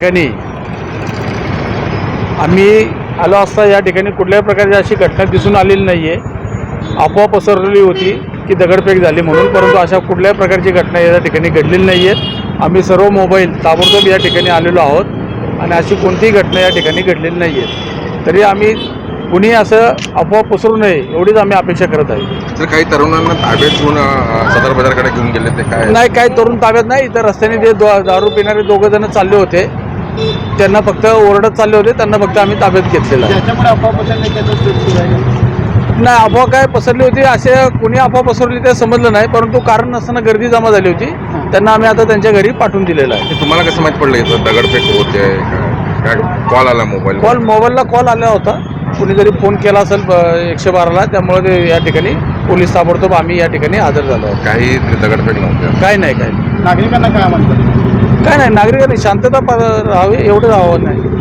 ठिकाणी आम्ही आलो असता या ठिकाणी कुठल्याही प्रकारची अशी घटना दिसून आलेली नाही आहे। अफवा पसरलेली होती की दगडफेक झाली म्हणून, परंतु अशा कुठल्याही प्रकारची घटना या ठिकाणी घडलेली नाही आहे। आम्ही सर्व मोबाईल ताबडतोब या ठिकाणी आलेलो आहोत आणि अशी कोणतीही घटना या ठिकाणी घडलेली नाही आहे। तरी आम्ही कुणी असं अफवा पसरू नये एवढीच आम्ही अपेक्षा करत आहे। तर काही तरुणांना ताब्यात घेऊन सदर बाजारकडे घेऊन गेले ते काय नाही, काही तरुण ताब्यात नाही। इतर रस्त्याने जे दारू पिणारे दोघं जण चालले होते, त्यांना फक्त ओरडत चालले होते, त्यांना फक्त आम्ही ताब्यात घेतलेलं आहे। त्याच्यामुळे अफवा पसरण्याची नाही, अफवा काय पसरली होती असे कोणी अफवा पसरली ते समजलं नाही, परंतु कारण नसताना गर्दी जमा झाली होती, त्यांना आम्ही आता त्यांच्या घरी पाठवून दिलेलं आहे। ते तुम्हाला कसं माहित पडलं इथं दगडफेक होते? काय कॉल आला मोबाईलला कॉल आला होता, कुणीतरी फोन केला असेल 112ला, त्यामुळे ते या ठिकाणी पोलीस ताबडतोब आम्ही या ठिकाणी हजर झालो आहोत। काही दगडफेक नव्हते? काय नाही, नागरिकांना काय म्हणतात? काय नाही, नागरिकांनी शांतता राहावी एवढंच आव्हान आहे।